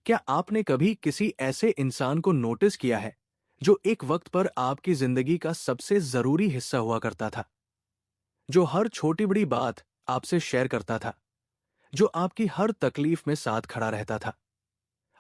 क्या आपने कभी किसी ऐसे इंसान को नोटिस किया है जो एक वक्त पर आपकी जिंदगी का सबसे जरूरी हिस्सा हुआ करता था, जो हर छोटी बड़ी बात आपसे शेयर करता था, जो आपकी हर तकलीफ में साथ खड़ा रहता था,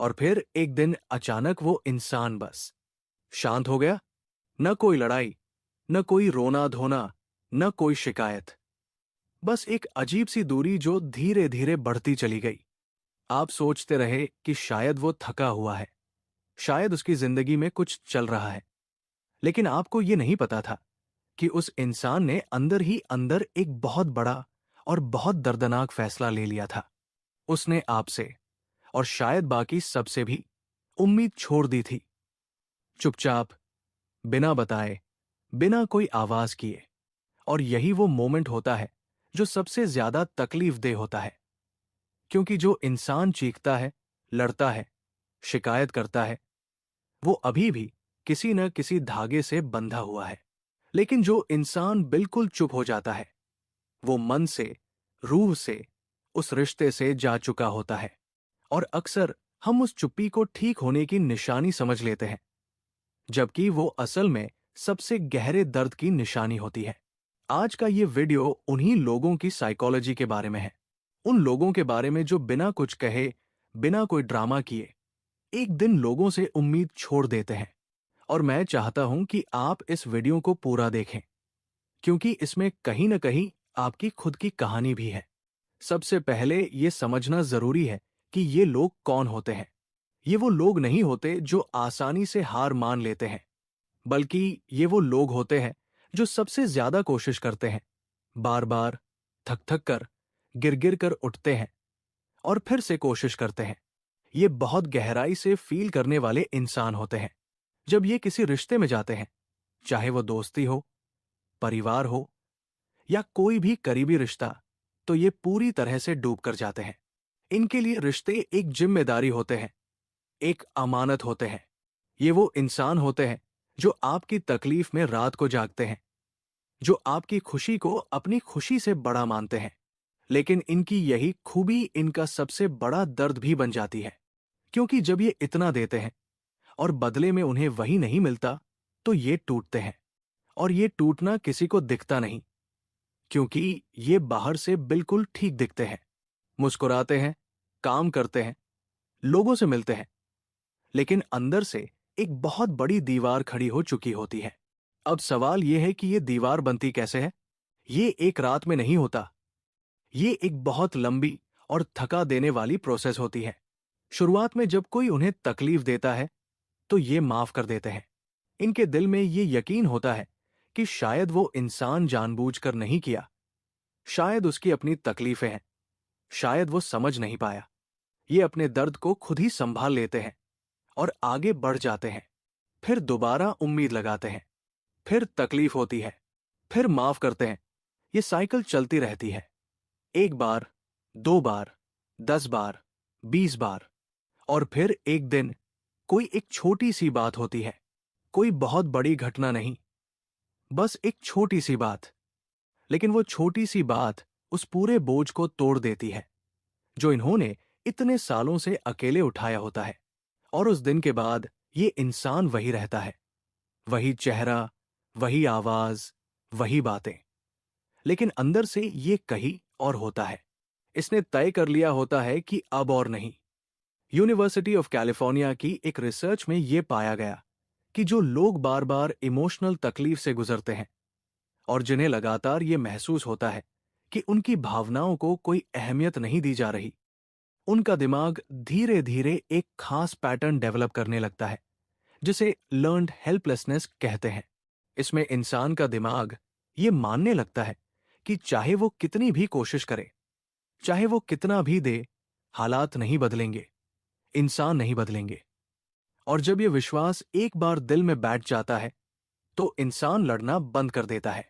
और फिर एक दिन अचानक वो इंसान बस शांत हो गया। न कोई लड़ाई, न कोई रोना धोना, न कोई शिकायत, बस एक अजीब सी दूरी जो धीरे धीरे बढ़ती चली गई। आप सोचते रहे कि शायद वो थका हुआ है, शायद उसकी जिंदगी में कुछ चल रहा है, लेकिन आपको ये नहीं पता था कि उस इंसान ने अंदर ही अंदर एक बहुत बड़ा और बहुत दर्दनाक फैसला ले लिया था। उसने आपसे और शायद बाकी सबसे भी उम्मीद छोड़ दी थी, चुपचाप, बिना बताए, बिना कोई आवाज किए। और यही वो मोमेंट होता है जो सबसे ज्यादा तकलीफ दे होता है, क्योंकि जो इंसान चीखता है, लड़ता है, शिकायत करता है, वो अभी भी किसी न किसी धागे से बंधा हुआ है। लेकिन जो इंसान बिल्कुल चुप हो जाता है, वो मन से, रूह से, उस रिश्ते से जा चुका होता है। और अक्सर हम उस चुप्पी को ठीक होने की निशानी समझ लेते हैं, जबकि वो असल में सबसे गहरे दर्द की निशानी होती है। आज का ये वीडियो उन्हीं लोगों की साइकोलॉजी के बारे में है, उन लोगों के बारे में जो बिना कुछ कहे, बिना कोई ड्रामा किए, एक दिन लोगों से उम्मीद छोड़ देते हैं। और मैं चाहता हूं कि आप इस वीडियो को पूरा देखें, क्योंकि इसमें कहीं न कहीं आपकी खुद की कहानी भी है। सबसे पहले ये समझना जरूरी है कि ये लोग कौन होते हैं। ये वो लोग नहीं होते जो आसानी से हार मान लेते हैं, बल्कि ये वो लोग होते हैं जो सबसे ज्यादा कोशिश करते हैं, बार बार, थक थक कर, गिर गिर कर उठते हैं और फिर से कोशिश करते हैं। ये बहुत गहराई से फील करने वाले इंसान होते हैं। जब ये किसी रिश्ते में जाते हैं, चाहे वो दोस्ती हो, परिवार हो, या कोई भी करीबी रिश्ता, तो ये पूरी तरह से डूब कर जाते हैं। इनके लिए रिश्ते एक जिम्मेदारी होते हैं, एक अमानत होते हैं। ये वो इंसान होते हैं जो आपकी तकलीफ में रात को जागते हैं, जो आपकी खुशी को अपनी खुशी से बड़ा मानते हैं। लेकिन इनकी यही खूबी इनका सबसे बड़ा दर्द भी बन जाती है, क्योंकि जब ये इतना देते हैं और बदले में उन्हें वही नहीं मिलता, तो ये टूटते हैं। और ये टूटना किसी को दिखता नहीं, क्योंकि ये बाहर से बिल्कुल ठीक दिखते हैं, मुस्कुराते हैं, काम करते हैं, लोगों से मिलते हैं, लेकिन अंदर से एक बहुत बड़ी दीवार खड़ी हो चुकी होती है। अब सवाल यह है कि यह दीवार बनती कैसे है। ये एक रात में नहीं होता। ये एक बहुत लंबी और थका देने वाली प्रोसेस होती है। शुरुआत में जब कोई उन्हें तकलीफ देता है, तो ये माफ कर देते हैं। इनके दिल में ये यकीन होता है कि शायद वो इंसान जानबूझकर नहीं किया, शायद उसकी अपनी तकलीफें हैं, शायद वो समझ नहीं पाया। ये अपने दर्द को खुद ही संभाल लेते हैं और आगे बढ़ जाते हैं। फिर दोबारा उम्मीद लगाते हैं, फिर तकलीफ होती है, फिर माफ करते हैं। ये साइकिल चलती रहती है। एक बार, दो बार, 10 बार, 20 बार, और फिर एक दिन कोई एक छोटी सी बात होती है। कोई बहुत बड़ी घटना नहीं, बस एक छोटी सी बात। लेकिन वो छोटी सी बात उस पूरे बोझ को तोड़ देती है जो इन्होंने इतने सालों से अकेले उठाया होता है। और उस दिन के बाद ये इंसान वही रहता है, वही चेहरा, वही आवाज, वही बातें, लेकिन अंदर से ये कहीं और होता है। इसने तय कर लिया होता है कि अब और नहीं। यूनिवर्सिटी ऑफ कैलिफोर्निया की एक रिसर्च में यह पाया गया कि जो लोग बार बार इमोशनल तकलीफ से गुजरते हैं और जिन्हें लगातार ये महसूस होता है कि उनकी भावनाओं को कोई अहमियत नहीं दी जा रही, उनका दिमाग धीरे धीरे एक खास पैटर्न डेवलप करने लगता है, जिसे लर्न्ड हेल्पलेसनेस कहते हैं। इसमें इंसान का दिमाग ये मानने लगता है कि चाहे वो कितनी भी कोशिश करे, चाहे वो कितना भी दे, हालात नहीं बदलेंगे, इंसान नहीं बदलेंगे। और जब ये विश्वास एक बार दिल में बैठ जाता है, तो इंसान लड़ना बंद कर देता है,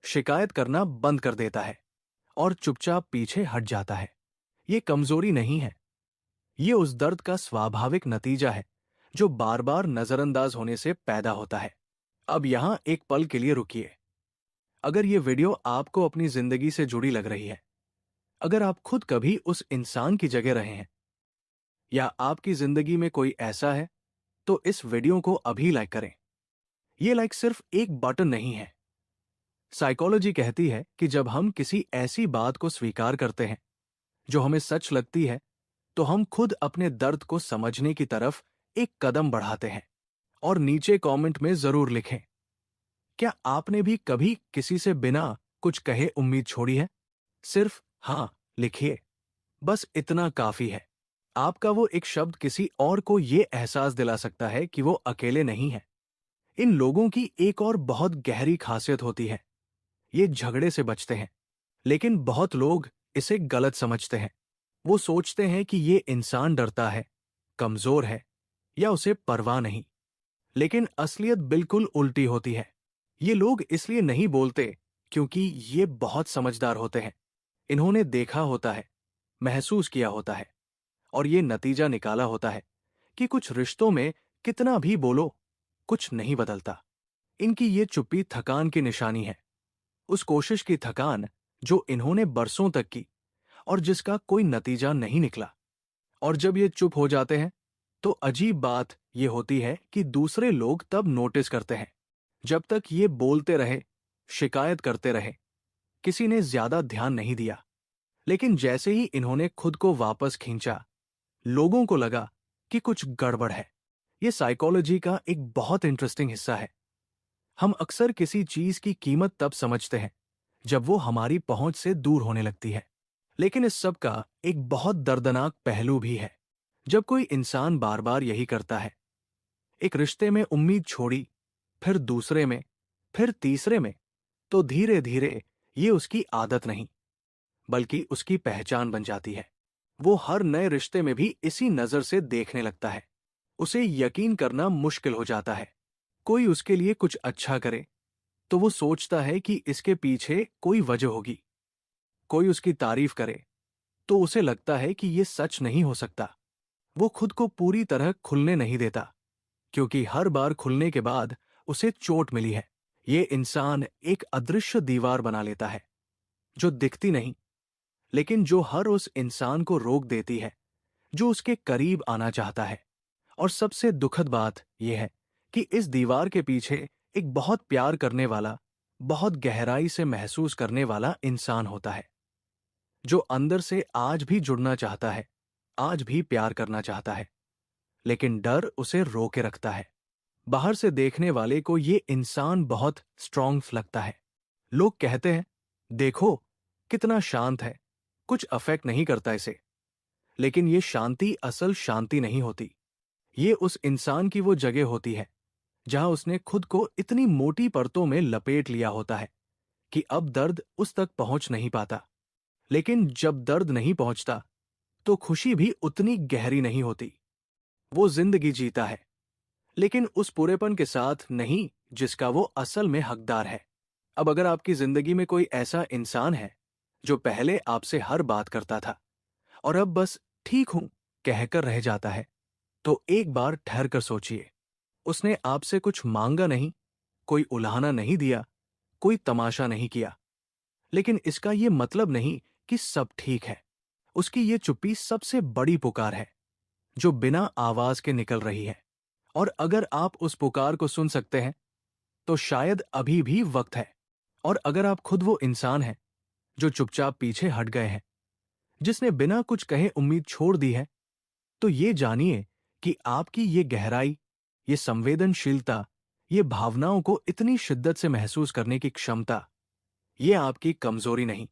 शिकायत करना बंद कर देता है और चुपचाप पीछे हट जाता है। ये कमजोरी नहीं है, ये उस दर्द का स्वाभाविक नतीजा है जो बार बार नजरअंदाज होने से पैदा होता है। अब यहां एक पल के लिए रुकिए। अगर ये वीडियो आपको अपनी जिंदगी से जुड़ी लग रही है, अगर आप खुद कभी उस इंसान की जगह रहे हैं, या आपकी जिंदगी में कोई ऐसा है, तो इस वीडियो को अभी लाइक करें। ये लाइक सिर्फ एक बटन नहीं है। साइकोलॉजी कहती है कि जब हम किसी ऐसी बात को स्वीकार करते हैं जो हमें सच लगती है, तो हम खुद अपने दर्द को समझने की तरफ एक कदम बढ़ाते हैं। और नीचे कमेंट में जरूर लिखें, क्या आपने भी कभी किसी से बिना कुछ कहे उम्मीद छोड़ी है? सिर्फ हाँ लिखिए, बस इतना काफी है। आपका वो एक शब्द किसी और को ये एहसास दिला सकता है कि वो अकेले नहीं है। इन लोगों की एक और बहुत गहरी खासियत होती है, ये झगड़े से बचते हैं। लेकिन बहुत लोग इसे गलत समझते हैं। वो सोचते हैं कि ये इंसान डरता है, कमजोर है, या उसे परवाह नहीं। लेकिन असलियत बिल्कुल उल्टी होती है। ये लोग इसलिए नहीं बोलते क्योंकि ये बहुत समझदार होते हैं। इन्होंने देखा होता है, महसूस किया होता है, और ये नतीजा निकाला होता है कि कुछ रिश्तों में कितना भी बोलो, कुछ नहीं बदलता। इनकी ये चुप्पी थकान की निशानी है, उस कोशिश की थकान जो इन्होंने बरसों तक की और जिसका कोई नतीजा नहीं निकला। और जब ये चुप हो जाते हैं, तो अजीब बात ये होती है कि दूसरे लोग तब नोटिस करते हैं। जब तक ये बोलते रहे, शिकायत करते रहे, किसी ने ज्यादा ध्यान नहीं दिया। लेकिन जैसे ही इन्होंने खुद को वापस खींचा, लोगों को लगा कि कुछ गड़बड़ है। ये साइकोलॉजी का एक बहुत इंटरेस्टिंग हिस्सा है। हम अक्सर किसी चीज की कीमत तब समझते हैं जब वो हमारी पहुंच से दूर होने लगती है। लेकिन इस सब का एक बहुत दर्दनाक पहलू भी है। जब कोई इंसान बार बार यही करता है, एक रिश्ते में उम्मीद छोड़ी, फिर दूसरे में, फिर तीसरे में, तो धीरे धीरे ये उसकी आदत नहीं, बल्कि उसकी पहचान बन जाती है। वो हर नए रिश्ते में भी इसी नजर से देखने लगता है। उसे यकीन करना मुश्किल हो जाता है। कोई उसके लिए कुछ अच्छा करे तो वो सोचता है कि इसके पीछे कोई वजह होगी। कोई उसकी तारीफ करे तो उसे लगता है कि ये सच नहीं हो सकता। वो खुद को पूरी तरह खुलने नहीं देता, क्योंकि हर बार खुलने के बाद उसे चोट मिली है। ये इंसान एक अदृश्य दीवार बना लेता है, जो दिखती नहीं, लेकिन जो हर उस इंसान को रोक देती है जो उसके करीब आना चाहता है। और सबसे दुखद बात यह है कि इस दीवार के पीछे एक बहुत प्यार करने वाला, बहुत गहराई से महसूस करने वाला इंसान होता है, जो अंदर से आज भी जुड़ना चाहता है, आज भी प्यार करना चाहता है, लेकिन डर उसे रोके रखता है। बाहर से देखने वाले को ये इंसान बहुत स्ट्रांग लगता है। लोग कहते हैं, देखो कितना शांत है, कुछ अफेक्ट नहीं करता इसे। लेकिन ये शांति असल शांति नहीं होती। ये उस इंसान की वो जगह होती है जहां उसने खुद को इतनी मोटी परतों में लपेट लिया होता है कि अब दर्द उस तक पहुंच नहीं पाता। लेकिन जब दर्द नहीं पहुंचता, तो खुशी भी उतनी गहरी नहीं होती। वो जिंदगी जीता है, लेकिन उस पूरेपन के साथ नहीं जिसका वो असल में हकदार है। अब अगर आपकी जिंदगी में कोई ऐसा इंसान है जो पहले आपसे हर बात करता था और अब बस ठीक हूं कहकर रह जाता है, तो एक बार ठहर कर सोचिए। उसने आपसे कुछ मांगा नहीं, कोई उलाहना नहीं दिया, कोई तमाशा नहीं किया। लेकिन इसका यह मतलब नहीं कि सब ठीक है। उसकी ये चुप्पी सबसे बड़ी पुकार है, जो बिना आवाज के निकल रही है। और अगर आप उस पुकार को सुन सकते हैं, तो शायद अभी भी वक्त है। और अगर आप खुद वो इंसान हैं जो चुपचाप पीछे हट गए हैं, जिसने बिना कुछ कहे उम्मीद छोड़ दी है, तो ये जानिए कि आपकी ये गहराई, ये संवेदनशीलता, ये भावनाओं को इतनी शिद्दत से महसूस करने की क्षमता, ये आपकी कमजोरी नहीं,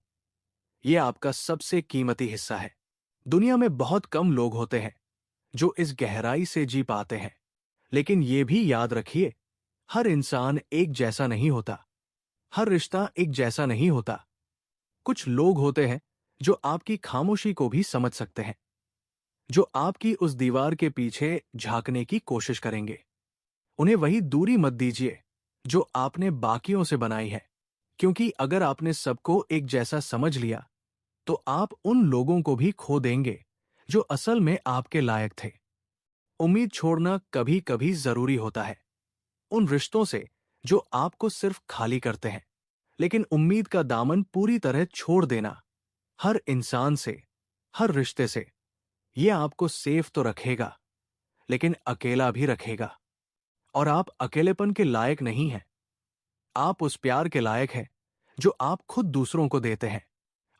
ये आपका सबसे कीमती हिस्सा है। दुनिया में बहुत कम लोग होते हैं जो इस गहराई से जी पाते हैं। लेकिन ये भी याद रखिए, हर इंसान एक जैसा नहीं होता, हर रिश्ता एक जैसा नहीं होता। कुछ लोग होते हैं जो आपकी खामोशी को भी समझ सकते हैं, जो आपकी उस दीवार के पीछे झांकने की कोशिश करेंगे। उन्हें वही दूरी मत दीजिए जो आपने बाकियों से बनाई है, क्योंकि अगर आपने सबको एक जैसा समझ लिया, तो आप उन लोगों को भी खो देंगे जो असल में आपके लायक थे। उम्मीद छोड़ना कभी कभी जरूरी होता है, उन रिश्तों से जो आपको सिर्फ खाली करते हैं। लेकिन उम्मीद का दामन पूरी तरह छोड़ देना, हर इंसान से, हर रिश्ते से, ये आपको सेफ तो रखेगा, लेकिन अकेला भी रखेगा। और आप अकेलेपन के लायक नहीं हैं। आप उस प्यार के लायक हैं जो आप खुद दूसरों को देते हैं।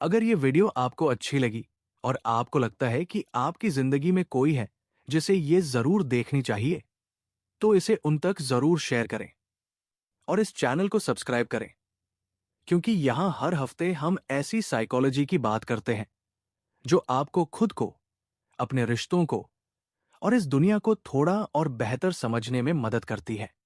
अगर ये वीडियो आपको अच्छी लगी और आपको लगता है कि आपकी जिंदगी में कोई है जिसे ये जरूर देखनी चाहिए, तो इसे उन तक जरूर शेयर करें और इस चैनल को सब्सक्राइब करें, क्योंकि यहां हर हफ्ते हम ऐसी साइकोलॉजी की बात करते हैं जो आपको खुद को, अपने रिश्तों को और इस दुनिया को थोड़ा और बेहतर समझने में मदद करती है।